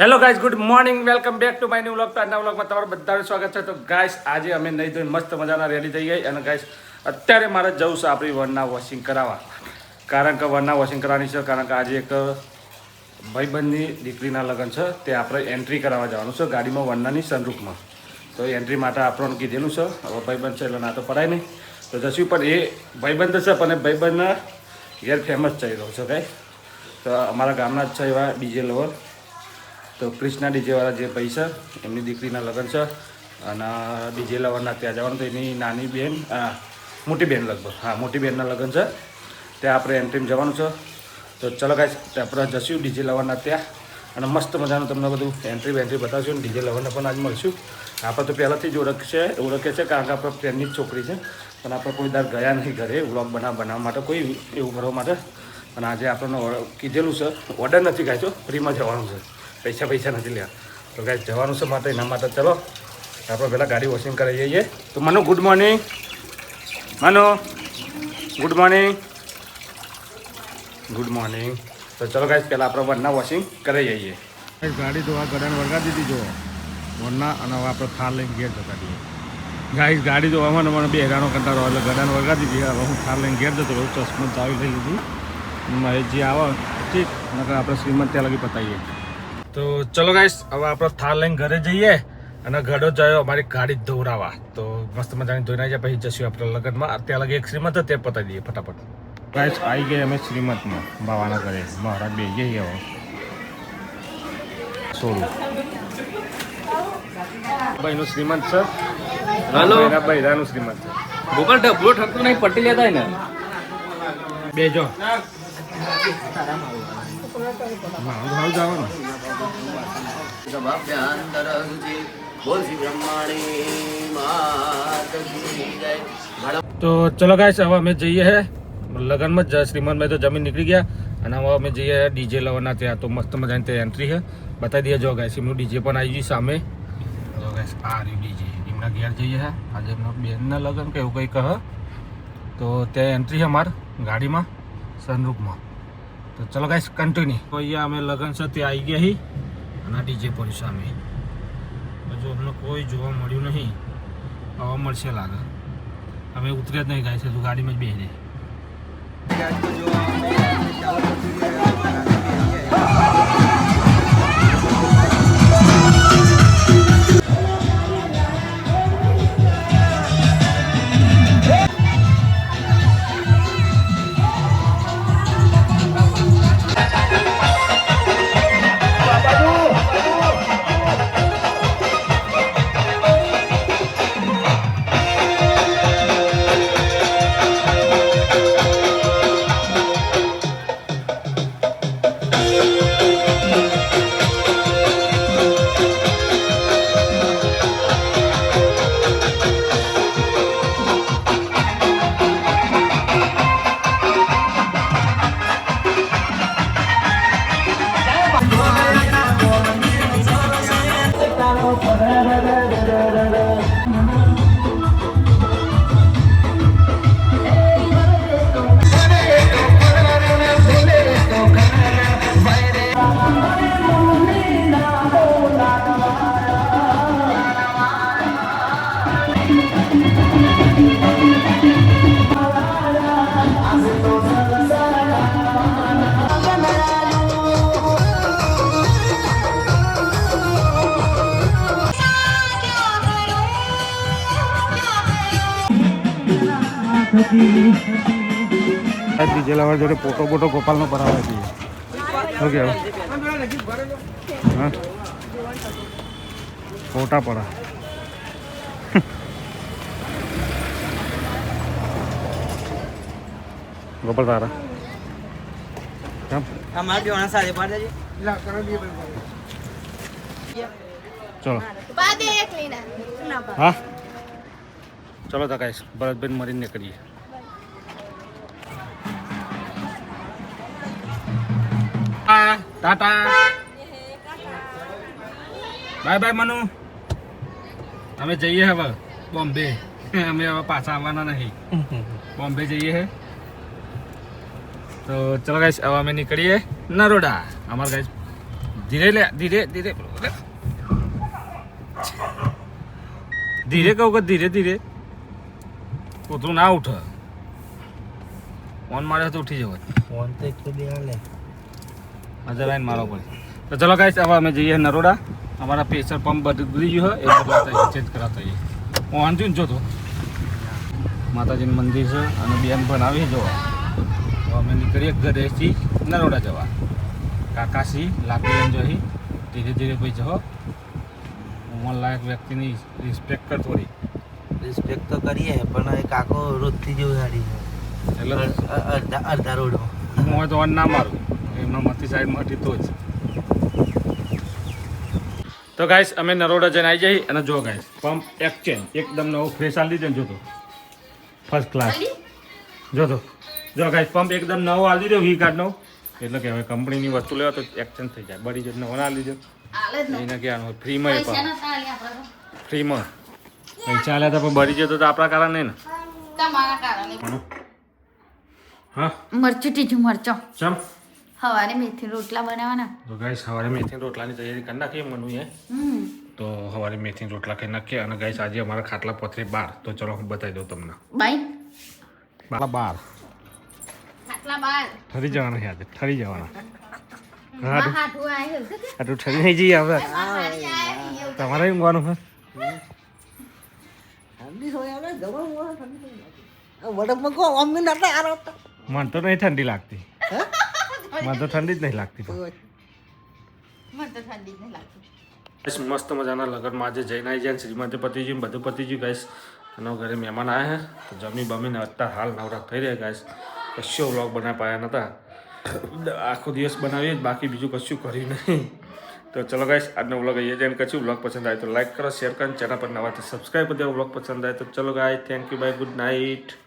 Hello guys, good morning, welcome back to my new vlog. આજના વ્લોગમાં તમારું બધાનું સ્વાગત છે. તો ગાઈસ, આજે અમે નહીં ધોઈને મસ્ત મજાના રેડી થઈ ગઈ. અને ગાઈસ, અત્યારે મારે જવું છે આપણી વનના વોશિંગ કરાવવા. કારણ કે વનના વોશિંગ કરવાની છે. કારણ કે આજે એક ભાઈબંધની દીકરીના લગ્ન છે, તે આપણે એન્ટ્રી કરાવવા જવાનું છે ગાડીમાં, વનનાની સનરૂફમાં. તો એન્ટ્રી માટે આપણને કીધેલું છે. હવે ભાઈબંધ છે એટલે ના તો પડાય નહીં. તો જશું, પણ એ ભાઈબંધ છે, પણ એ ભાઈબંધના ઘેર ફેમસ થઈ રહ્યો છે ગાઈસ. તો અમારા ગામના જ છે એવા ડીજે લવર. તો ક્રિષ્ના ડીજેવાળા જે પૈસા એમની દીકરીના લગ્ન છે અને ડીજે લવરના ત્યાં જવાનું. તો એની નાની બેન, મોટી બેન લગભગ, હા મોટી બેનના લગ્ન છે, ત્યાં આપણે એન્ટ્રીમાં જવાનું છે. તો ચલો ગાઈસ, આપણે જશું ડીજે લવરના ત્યાં અને મસ્ત મજાનું તમને બધું એન્ટ્રી બતાવશું. અને ડીજે લવરને પણ આજ મળશું. આપણે તો પહેલાંથી જ ઓળખીએ છે, કારણ કે આપણે ફ્રેન્ડની જ છોકરી છે. પણ આપણે કોઈ દર ગયા નહીં ઘરે વ્લોગ બનાવવા માટે, કોઈ એવું કરવા માટે. અને આજે આપણને કીધેલું છે, ઓર્ડર નથી કાઢ્યો, ફ્રીમાં જવાનું છે, પૈસા નથી લેવા. તો ગાઈસ જવાનું છે માટે, એના માટે ચલો આપણે પહેલાં ગાડી વોશિંગ કરી જઈએ. તો Manu good morning. Manu good morning. Good morning. તો ચલો ગાઈસ, પહેલાં આપણે વનના વોશિંગ કરી જઈએ. ગાડી તો આ ગડાને વળગાડી દીધી જો વનના, અને હવે આપણે થાર લઈને ઘેર જતા દઈએ. ગાઈસ ગાડી જોવામાં મને બે હેરાનો કરતા રહો એટલે ગડાને વળગાડી દીધી. હવે હું થાર લઈને ઘેર જતો રહું. ચશ્મા ચાવી લઈ લીધી. મહેશજી આવે ઠીક, નકર આપણે શ્રીમંત ત્યાં લગી પતાવીએ. તો ચલો ગાઈસ, હવે આપણે થાર લઈને ઘરે જઈએ. અને ગડો જયો અમારી ગાડી ધોવરાવા. તો મસ્ત મજાની ધોઈને જાય, પછી જશું આપણે લગ્નમાં. ત્યાં લગી એક શ્રીમંત તે પતાવી દઈએ ફટાફટ. ગાઈસ આવી ગયા અમે શ્રીમંતમાં, બાવાના ઘરે. મહારાજ બે જઈએ હવે સોરું ભાઈનું શ્રીમંત છે. હલો બૈરાનું શ્રીમંત છે. ગોપાલ ડબલો ઠરતું નહીં, પટ્ટી લેતા હોય ને બેજો ભાવ જવાનું. તો ચલો ગાઈસ, હવે અમે જઈએ હે લગનમાં જ. શ્રીમંતભાઈ તો જમીન નીકળી ગયા અને હવે અમે જઈએ ડીજે લવરના ત્યાં. તો મસ્ત મજાની ત્યાં એન્ટ્રી છે, બતાવી દઈએ. જો ગાઈસ, એમનું ડીજે પણ આવી ગયું સામે. જો ગાઈસ, આ રહ્યું ડીજે. એમના ઘેર જઈએ હે, આજે એમના બેનના લગ્ન કે એવું કંઈક કહે. તો ત્યાં એન્ટ્રી છે અમારે ગાડીમાં, સનરૂફમાં. તો ચલો ગાઈસ કન્ટિન્યુ. તો અહીંયા અમે લગ્ન છે ત્યાં આવી ગયા હી અને આ ડીજે પડ્યું સામે. જો અમને કોઈ જોવા મળ્યું નહીં, હવા મળશે લાગે. અમે ઉતર્યા જ નહીં ગાઈસ, હજુ ગાડીમાં જ બેસી જાય. ડીજે લવર જોડે ફોટો ગોપાલનો પરાવે છે. શું કહેવું? હા, ફોટા પડા. ગોપાલ તારા ચલો. હા ચલો તો ગાઈસ, ભરતભાઈ મરીને નીકળીએ. Tata bye bye Manu. અમે જઈએ હવે બોમ્બે. અમે હવે પાછા આવવાના નહીં, બોમ્બે જઈએ હે. તો ચલો ગાઈસ, હવે અમે નીકળીએ નરોડા. અમારા ગાઈસ ધીરે લે ધીરે ધીરે ધીરે કહું કે ધીરે ધીરે કૂતરું ના ઉઠે ફોન મારે તો ઉઠી જવાય ફોન તો એટલું બે હાલે નજર આવીને મારો પડે તો ચલો ગાઈસ હવે અમે જઈએ નરોડા અમારા પ્રેશર પંપ બદલી ગયું હોય એ બદલાતા ચેન્જ કરાતા જઈએ હું વાંધું ને જોતો માતાજીનું મંદિર છે અને બેન પણ આવી જો તો અમે નીકળીએ ઘરેથી નરોડા જવા કાકાસી લાકડી જોઈ ધીરે ધીરે ભાઈ જહો ઉંમરલાયક વ્યક્તિની રિસ્પેક્ટ કર થોડી રિસ્પેક્ટ તો કરીએ પણ એ કાકો રોજથી જેવું ગાડી છે એટલે અડધા રોડમાં હું હોય તો વાર ના મારું એમના મથી સાઈડમાં હતી તો જ તો ગાઈસ અમે નરોડા જઈને આવી જઈએ અને જો ગાઈસ પંપ એક્સચેન્જ એકદમ નવો ફ્રેશ આલી દીધો ને જોતો ફર્સ્ટ ક્લાસ જોતો જો ગાઈસ પંપ એકદમ નવો આલી દીધો વી કાર્ડનો એટલે કે હવે કંપનીની વસ્તુ લેવા તો એક્સચેન્જ થઈ જાય બળી જઈને નવો આલી દીધો એને ક્યાં હોય ફ્રીમાં એ પણ ફ્રીમાં પૈસા આલ્યા તો પણ બળી જતો તો આપણા કારણ નહીં ને તમારા કારણે હા મરચું ટીચું મરચો ચમ સવારે મેથી રોટલા બનાવવાના તો ગાઈસ સવારે મેથી રોટલાની તૈયારી કરી નાખીએ મનુએ તો સવારે મેથી રોટલા ખાઈ નાખીએ અને ગાઈસ આજે અમારા ખાટલા પથરી 12 તો ચલો હું બતાવી દઉં તમને બાઈ 12 ખાટલા બાર ઠરી જવાના આજે ઠરી જવાના હાથું આવ્યું આ તો ઠરી નહીં જઈએ હવે તમારે ઊંઘવાનું હે ઠંડી હોય આવે જવાનું વડમાં કહો અમને નતા આરો મને તો નહીં ઠંડી લાગતી મને તો ઠંડી જ નહીં લાગતી મને તો ઠંડી નહીં લાગતી ગાઈસ મસ્ત મજાના લગ્નમાં આજે જઈને આવી જાય શ્રીમતી પતિજી બધું પતિજી ગાઈસ અને ઘરે મહેમાન આવ્યા છે તો જમી બમીને અત્યારે હાલ નવરા થઈ રહ્યા ગાઈસ કશો વ્લોગ બનાવી પાયા નહોતા આખો દિવસ બનાવીએ જ બાકી બીજું કશું કર્યું નહીં તો ચલો ગાઈસ આજનો વ્લોગ અહીંયા જઈને કશું વ્લોગ પસંદ આવે તો લાઈક કરો શેર કરો ચેનલ પર નવા તો સબસ્ક્રાઈબ કરી દો વ્લોગ પસંદ આવે તો ચલો guys thank you bye good night